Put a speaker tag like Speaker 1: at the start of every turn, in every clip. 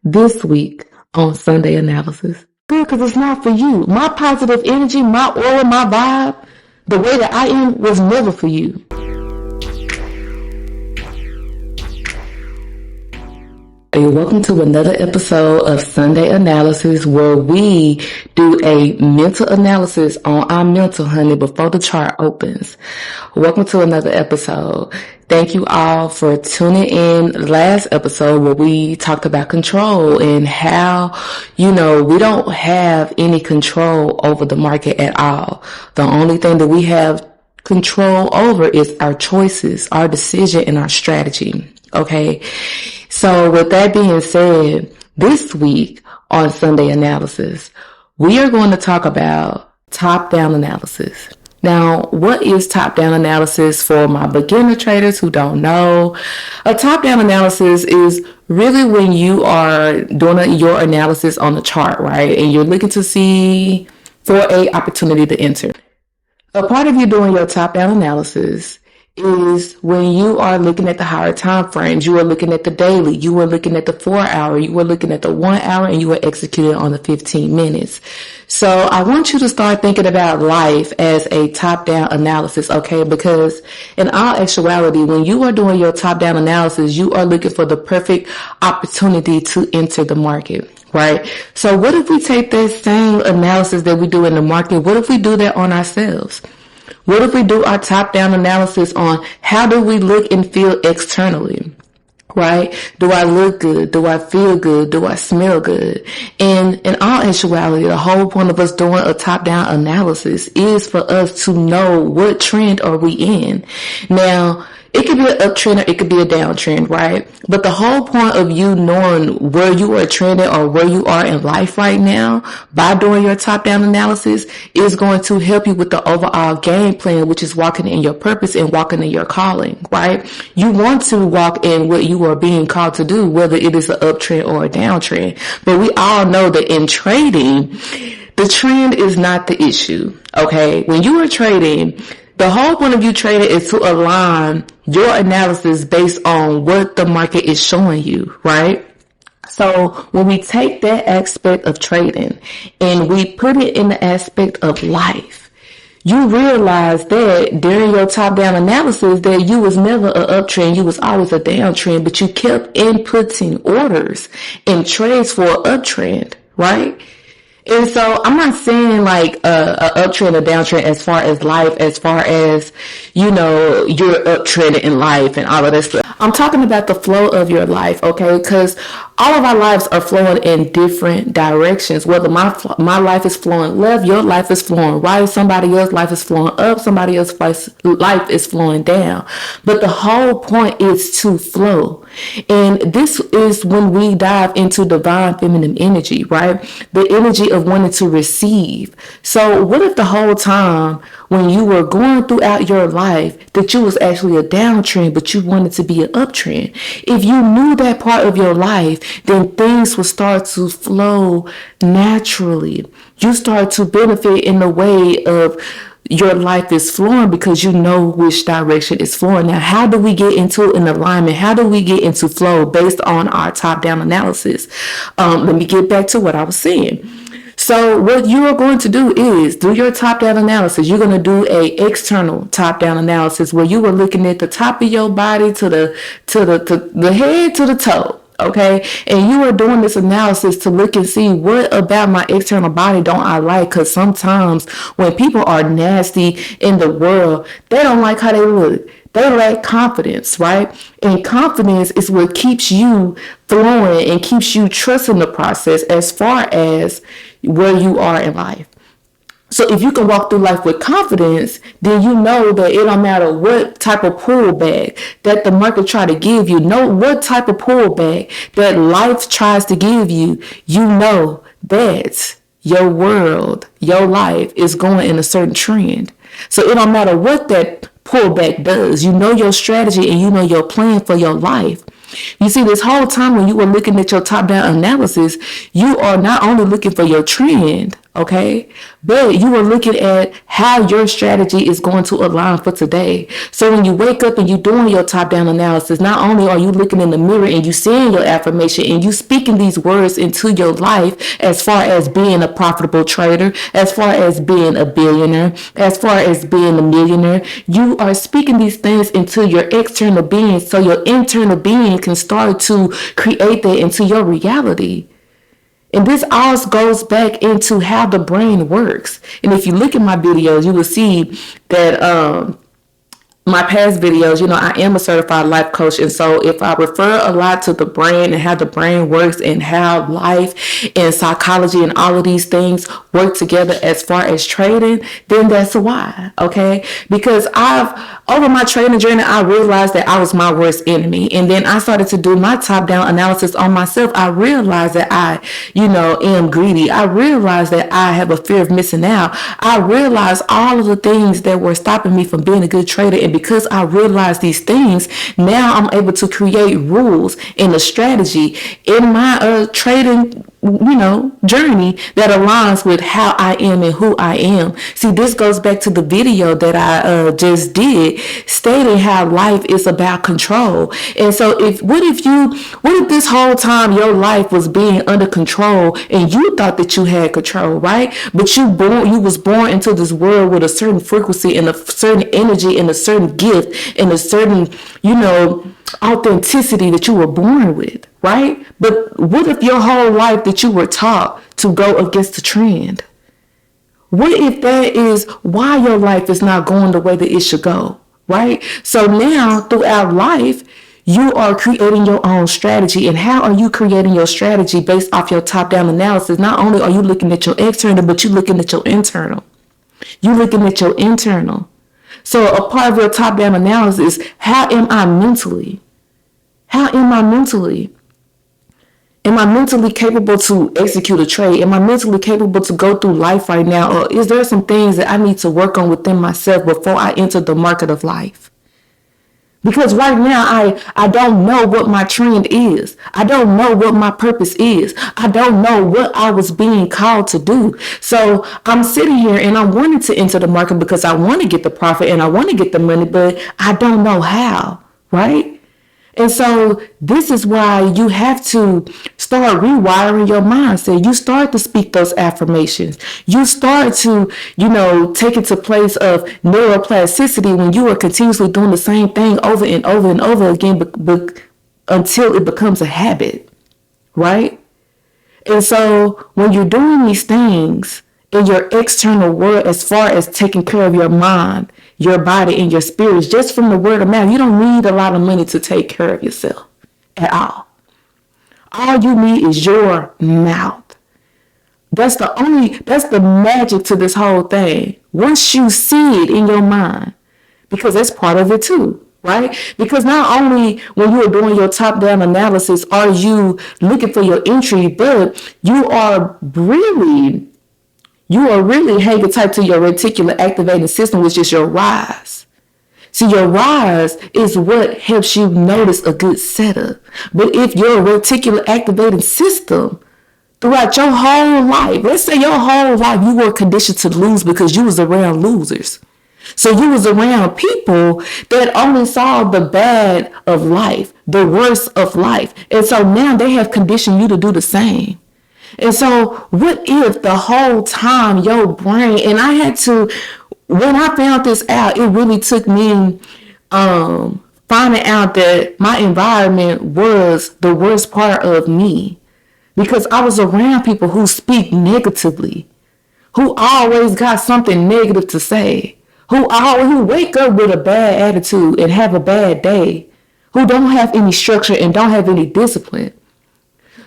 Speaker 1: this week on Sunday Analysis. Good, because it's not for you. My positive energy, my aura, my vibe, the way that I am was never for you. Hey, welcome to another episode of Sunday Analysis, where we do a mental analysis on our mental, honey, before the chart opens. Welcome to another episode. Thank you all for tuning in. Last episode where we talked about control and how, we don't have any control over the market at all. The only thing that we have control over is our choices, our decision, and our strategy. Okay. So with that being said, this week on Sunday Analysis, we are going to talk about top-down analysis. Now, what is top-down analysis for my beginner traders who don't know? A top-down analysis is really when you are doing your analysis on the chart, right? And you're looking to see for a opportunity to enter. A part of you doing your top-down analysis is when you are looking at the higher time frames. You are looking at the daily, you are looking at the 4 hour, you are looking at the 1 hour, and you are executing on the 15 minutes. So I want you to start thinking about life as a top-down analysis, okay? Because in all actuality, when you are doing your top-down analysis, you are looking for the perfect opportunity to enter the market, right? So what if we take that same analysis that we do in the market? What if we do that on ourselves? What if we do our top-down analysis on how do we look and feel externally, right? Do I look good? Do I feel good? Do I smell good? And in all actuality, the whole point of us doing a top-down analysis is for us to know what trend are we in. Now, it could be an uptrend or it could be a downtrend, right? But the whole point of you knowing where you are trending or where you are in life right now by doing your top-down analysis is going to help you with the overall game plan, which is walking in your purpose and walking in your calling, right? You want to walk in what you are being called to do, whether it is an uptrend or a downtrend. But we all know that in trading, the trend is not the issue, okay? When you are trading, the whole point of you trading is to align your analysis based on what the market is showing you, right? So when we take that aspect of trading and we put it in the aspect of life, you realize that during your top-down analysis that you was never an uptrend, you was always a downtrend, but you kept inputting orders and trades for an uptrend, right? And so I'm not saying like a uptrend or downtrend as far as life, as far as, you're uptrending in life and all of that stuff. I'm talking about the flow of your life, okay? Because all of our lives are flowing in different directions. Whether my life is flowing left, your life is flowing right, somebody else's life is flowing up, somebody else's life is flowing down. But the whole point is to flow. And this is when we dive into divine feminine energy, right? The energy of wanting to receive. So what if the whole time when you were going throughout your life that you was actually a downtrend, but you wanted to be an uptrend? If you knew that part of your life, then things will start to flow naturally. You start to benefit in the way of your life is flowing because you know which direction it's flowing. Now, how do we get into an alignment? How do we get into flow based on our top-down analysis? Let me get back to what I was saying. So what you are going to do is do your top-down analysis. You're going to do a external top-down analysis where you are looking at the top of your body to the head to the toe. Okay, and you are doing this analysis to look and see what about my external body don't I like, because sometimes when people are nasty in the world, they don't like how they look. They lack confidence, right? And confidence is what keeps you flowing and keeps you trusting the process as far as where you are in life. So if you can walk through life with confidence, then you know that it don't matter what type of pullback that the market try to give you, know what type of pullback that life tries to give you, you know that your world, your life is going in a certain trend. So it don't matter what that pullback does. You know your strategy and you know your plan for your life. You see, this whole time when you were looking at your top-down analysis, you are not only looking for your trend, Okay, but you are looking at how your strategy is going to align for today. So when you wake up and you're doing your top-down analysis, not only are you looking in the mirror and you seeing your affirmation and you speaking these words into your life, as far as being a profitable trader, as far as being a billionaire, as far as being a millionaire, you are speaking these things into your external being, so your internal being can start to create that into your reality. And this all goes back into how the brain works. And if you look at my videos, you will see that my past videos, I am a certified life coach. And so if I refer a lot to the brain and how the brain works and how life and psychology and all of these things work together as far as trading, then that's why. Okay. Because over my trading journey, I realized that I was my worst enemy. And then I started to do my top down analysis on myself. I realized that I, am greedy. I realized that I have a fear of missing out. I realized all of the things that were stopping me from being a good trader. And because I realized these things, now I'm able to create rules and a strategy in my trading journey that aligns with how I am and who I am. See, this goes back to the video that I just did, stating how life is about control. And so what if this whole time your life was being under control and you thought that you had control, right? But you was born into this world with a certain frequency and a certain energy and a certain gift and a certain, authenticity that you were born with, right? But what if your whole life that you were taught to go against the trend? What if that is why your life is not going the way that it should go, right? So now throughout life, you are creating your own strategy. And how are you creating your strategy based off your top-down analysis? Not only are you looking at your external, but you're looking at your internal. You're looking at your internal. So a part of your top-down analysis is, how am I mentally? How am I mentally? Am I mentally capable to execute a trade? Am I mentally capable to go through life right now? Or is there some things that I need to work on within myself before I enter the market of life? Because right now, I don't know what my trend is. I don't know what my purpose is. I don't know what I was being called to do. So I'm sitting here and I'm wanting to enter the market because I want to get the profit and I want to get the money, but I don't know how, right? And so this is why you have to start rewiring your mindset. You start to speak those affirmations. You start to, take it to place of neuroplasticity when you are continuously doing the same thing over and over and over again until it becomes a habit, right? And so when you're doing these things in your external world, as far as taking care of your mind, your body, and your spirits, just from the word of mouth, you don't need a lot of money to take care of yourself at all. All you need is your mouth. That's the magic to this whole thing. Once you see it in your mind, because that's part of it too, right? Because not only when you are doing your top-down analysis are you looking for your entry, but you are really hanging tight to your reticular activating system, which is your rise. See, your rise is what helps you notice a good setup. But if your reticular activating system throughout your whole life, let's say your whole life you were conditioned to lose because you was around losers. So you was around people that only saw the bad of life, the worst of life. And so now they have conditioned you to do the same. And so what if the whole time your brain, and when I found this out, it really took me finding out that my environment was the worst part of me, because I was around people who speak negatively, who always got something negative to say, who wake up with a bad attitude and have a bad day, who don't have any structure and don't have any discipline.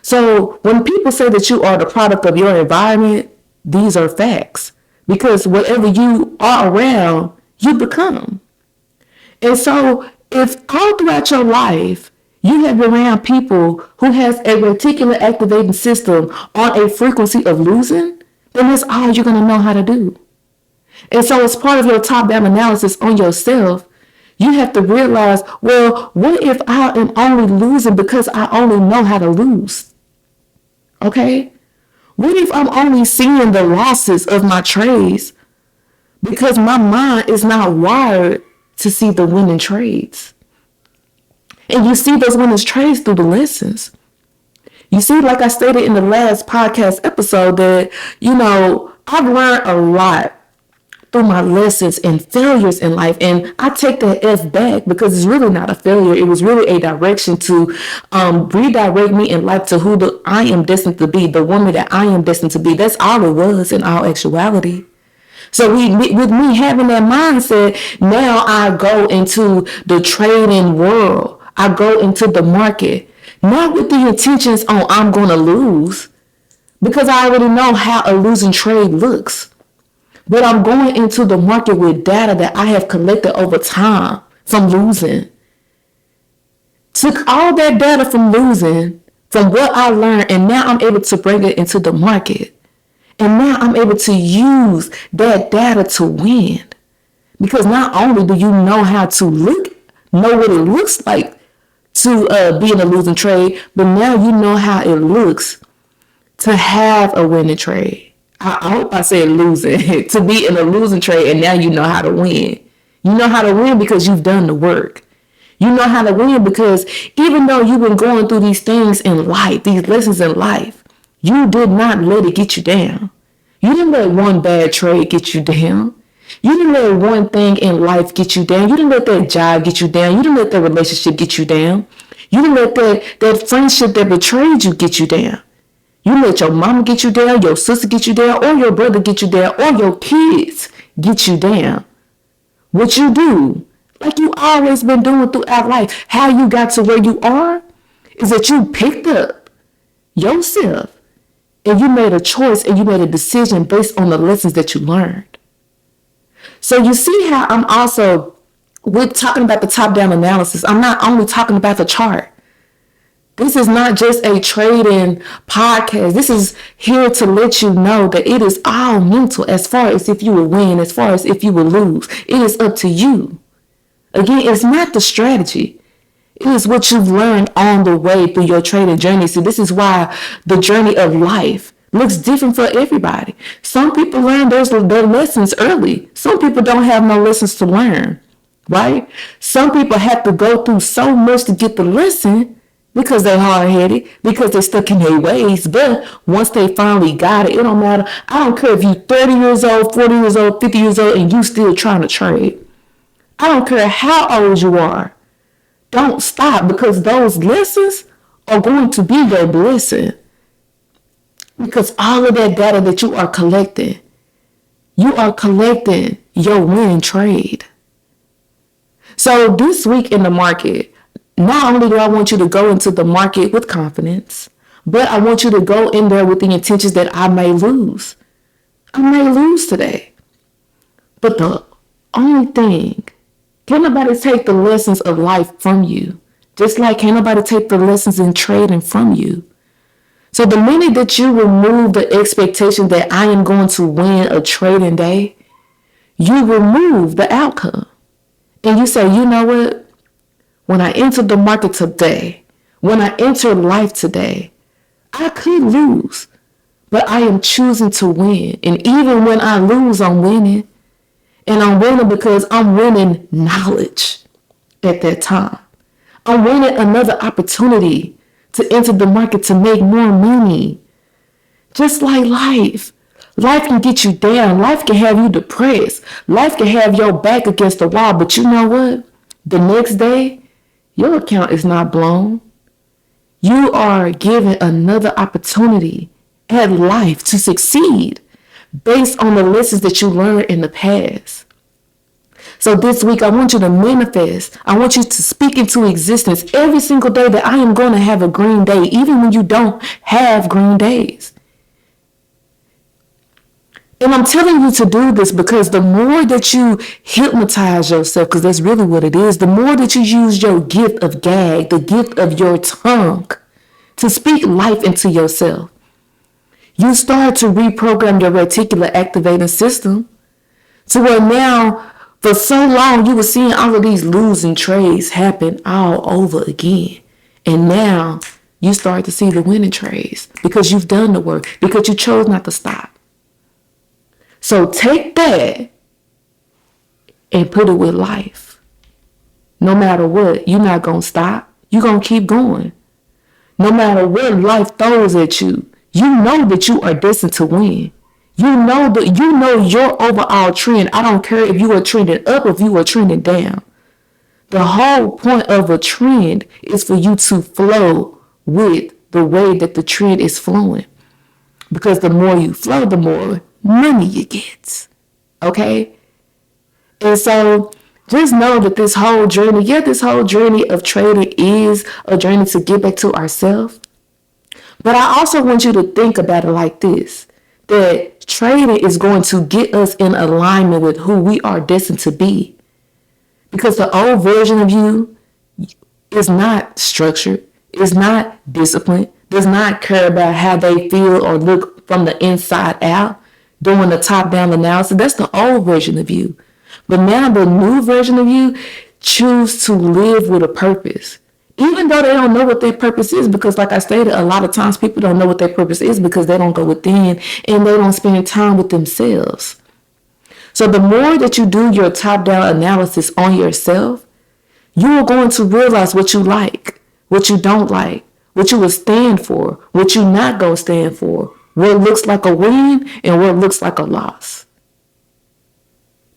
Speaker 1: So when people say that you are the product of your environment, these are facts. Because whatever you are around, you become. And so if all throughout your life, you have been around people who has a reticular activating system on a frequency of losing, then that's all you're going to know how to do. And so as part of your top-down analysis on yourself, you have to realize, well, what if I am only losing because I only know how to lose? Okay? What if I'm only seeing the losses of my trades because my mind is not wired to see the winning trades? And you see those winning trades through the lessons. You see, like I stated in the last podcast episode, that, I've learned a lot through my lessons and failures in life. And I take that F back because it's really not a failure. It was really a direction to redirect me in life to who I am destined to be, the woman that I am destined to be. That's all it was in all actuality. So with me having that mindset, now I go into the trading world. I go into the market, not with the intentions on I'm going to lose, because I already know how a losing trade looks. But I'm going into the market with data that I have collected over time from losing. Took all that data from losing, from what I learned, and now I'm able to bring it into the market. And now I'm able to use that data to win. Because not only do you know how to know what it looks like to be in a losing trade, but now you know how it looks to have a winning trade. I hope I said losing, to be in a losing trade, and now you know how to win. You know how to win because you've done the work. You know how to win because even though you've been going through these things in life, these lessons in life, you did not let it get you down. You didn't let one bad trade get you down. You didn't let one thing in life get you down. You didn't let that job get you down. You didn't let that relationship get you down. You didn't let that friendship that betrayed you get you down. You let your mama get you down, your sister get you down, or your brother get you down, or your kids get you down. What you do, like you always been doing throughout life, how you got to where you are, is that you picked up yourself and you made a choice and you made a decision based on the lessons that you learned. So you see how I'm also, with talking about the top-down analysis, I'm not only talking about the chart. This is not just a trading podcast. This is here to let you know that it is all mental as far as if you will win, as far as if you will lose. It is up to you. Again, it's not the strategy. It is what you've learned on the way through your trading journey. So this is why the journey of life looks different for everybody. Some people learn their lessons early. Some people don't have no lessons to learn, right? Some people have to go through so much to get the lesson because they're hard-headed, because they're stuck in their ways. But once they finally got it, it don't matter. I don't care if you're 30 years old, 40 years old, 50 years old, and you still trying to trade. I don't care how old you are. Don't stop, because those lessons are going to be your blessing. Because all of that data that you are collecting your winning trade. So this week in the market, not only do I want you to go into the market with confidence, but I want you to go in there with the intentions that I may lose. I may lose today. But the only thing, can't nobody take the lessons of life from you. Just like can't nobody take the lessons in trading from you. So the minute that you remove the expectation that I am going to win a trading day, you remove the outcome. And you say, you know what? When I enter the market today, when I enter life today, I could lose, but I am choosing to win. And even when I lose, I'm winning. And I'm winning because I'm winning knowledge at that time. I'm winning another opportunity to enter the market to make more money. Just like life. Life can get you down. Life can have you depressed. Life can have your back against the wall. But you know what? The next day, your account is not blown. You are given another opportunity at life to succeed based on the lessons that you learned in the past. So this week, I want you to manifest. I want you to speak into existence every single day that I am going to have a green day, even when you don't have green days. And I'm telling you to do this because the more that you hypnotize yourself, because that's really what it is, the more that you use your gift of gag, the gift of your tongue, to speak life into yourself, you start to reprogram your reticular activating system to where now, for so long, you were seeing all of these losing trades happen all over again. And now you start to see the winning trades because you've done the work, because you chose not to stop. So take that and put it with life. No matter what, you're not going to stop. You're going to keep going. No matter what life throws at you, you know that you are destined to win. You know your overall trend. I don't care if you are trending up or if you are trending down. The whole point of a trend is for you to flow with the way that the trend is flowing. Because the more you flow, the more money you get. Okay? And so just know that this whole journey of trading is a journey to get back to ourselves. But I also want you to think about it like this, that trading is going to get us in alignment with who we are destined to be. Because the old version of you is not structured, is not disciplined, does not care about how they feel or look from the inside out, doing the top-down analysis. That's the old version of you. But now the new version of you choose to live with a purpose. Even though they don't know what their purpose is, because like I stated, a lot of times people don't know what their purpose is because they don't go within and they don't spend time with themselves. So the more that you do your top-down analysis on yourself, you are going to realize what you like, what you don't like, what you will stand for, what you're not going to stand for, what looks like a win and what looks like a loss.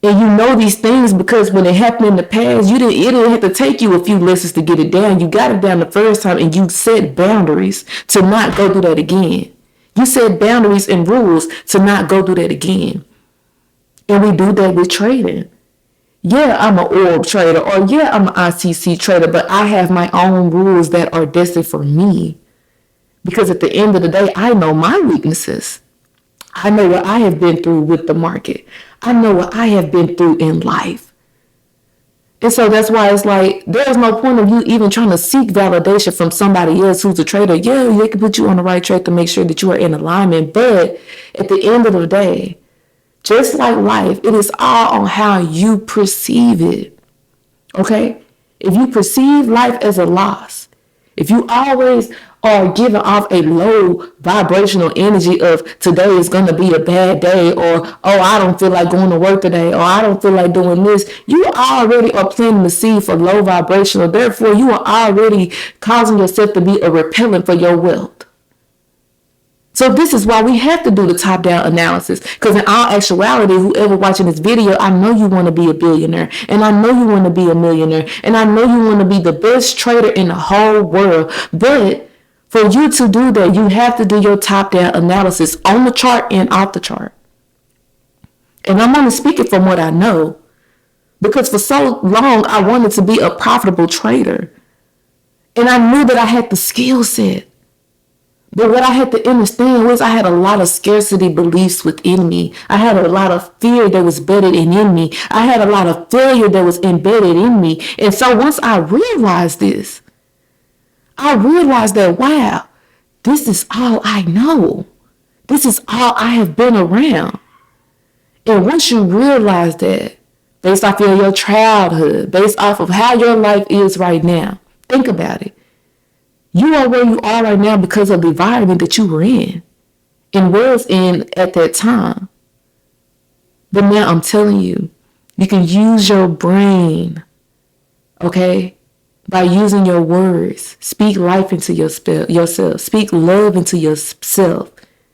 Speaker 1: And you know these things because when it happened in the past, it didn't have to take you a few lessons to get it down. You got it down the first time and you set boundaries to not go through that again. You set boundaries and rules to not go through that again. And we do that with trading. Yeah, I'm an orb trader or yeah, I'm an ICC trader, but I have my own rules that are destined for me. Because at the end of the day, I know my weaknesses. I know what I have been through with the market. I know what I have been through in life. And so that's why it's like, there's no point of you even trying to seek validation from somebody else who's a trader. Yeah, they can put you on the right track to make sure that you are in alignment. But at the end of the day, just like life, it is all on how you perceive it. Okay? If you perceive life as a loss, if you always are giving off a low vibrational energy of today is going to be a bad day, or, oh, I don't feel like going to work today, or I don't feel like doing this, you already are planting the seed for low vibrational. Therefore, you are already causing yourself to be a repellent for your wealth. So this is why we have to do the top-down analysis. Because in all actuality, whoever watching this video, I know you want to be a billionaire. And I know you want to be a millionaire. And I know you want to be the best trader in the whole world. But for you to do that, you have to do your top-down analysis on the chart and off the chart. And I'm only speaking from what I know. Because for so long, I wanted to be a profitable trader. And I knew that I had the skill set. But what I had to understand was I had a lot of scarcity beliefs within me. I had a lot of fear that was embedded in me. I had a lot of failure that was embedded in me. And so once I realized this, I realized that, wow, this is all I know. This is all I have been around. And once you realize that, based off of your childhood, based off of how your life is right now, think about it. You are where you are right now because of the environment that you were in and was in at that time. But now I'm telling you, you can use your brain, okay, by using your words. Speak life into yourself. Speak love into yourself.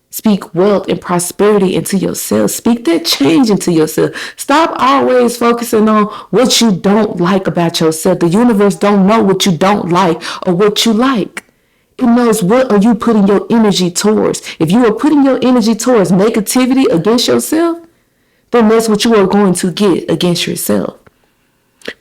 Speaker 1: Speak wealth and prosperity into yourself. Speak that change into yourself. Stop always focusing on what you don't like about yourself. The universe don't know what you don't like or what you like. It knows what are you putting your energy towards. If you are putting your energy towards negativity against yourself, then that's what you are going to get against yourself.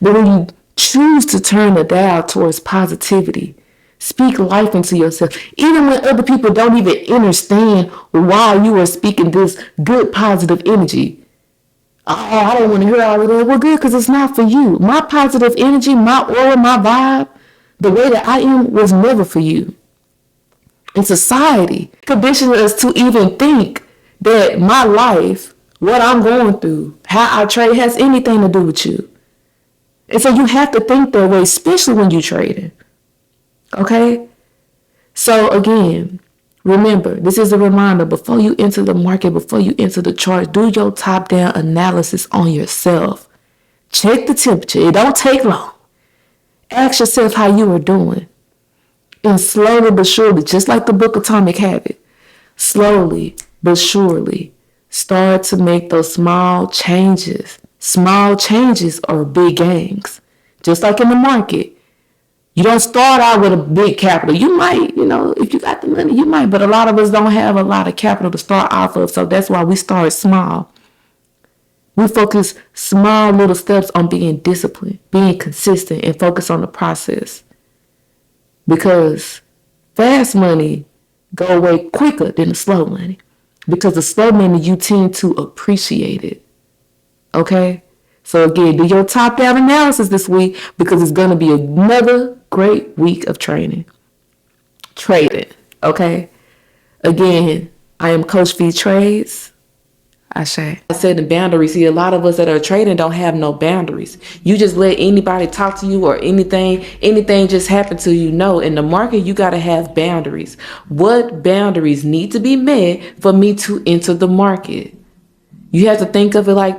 Speaker 1: But when you choose to turn the dial towards positivity, speak life into yourself. Even when other people don't even understand why you are speaking this good, positive energy. Oh, I don't want to hear all of that. Well, good, because it's not for you. My positive energy, my aura, my vibe, the way that I am was never for you. And society conditions us to even think that my life, what I'm going through, how I trade has anything to do with you. And so you have to think that way, especially when you're trading. Okay? So again, remember, this is a reminder, before you enter the market, before you enter the chart, do your top-down analysis on yourself. Check the temperature. It don't take long. Ask yourself how you are doing. And slowly but surely, just like the book Atomic Habit, slowly but surely, start to make those small changes. Small changes are big gains. Just like in the market. You don't start out with a big capital. You might, if you got the money, you might, but a lot of us don't have a lot of capital to start off of. So that's why we start small. We focus small little steps on being disciplined, being consistent, and focus on the process. Because fast money go away quicker than the slow money. Because the slow money, you tend to appreciate it. Okay? So again, do your top-down analysis this week, because it's going to be another great week of trading. Okay? Again, I am Coach V Trades. I said the boundaries. See, a lot of us that are trading don't have no boundaries. You just let anybody talk to you or anything just happen to you. No, in the market, you got to have boundaries. What boundaries need to be met for me to enter the market? You have to think of it like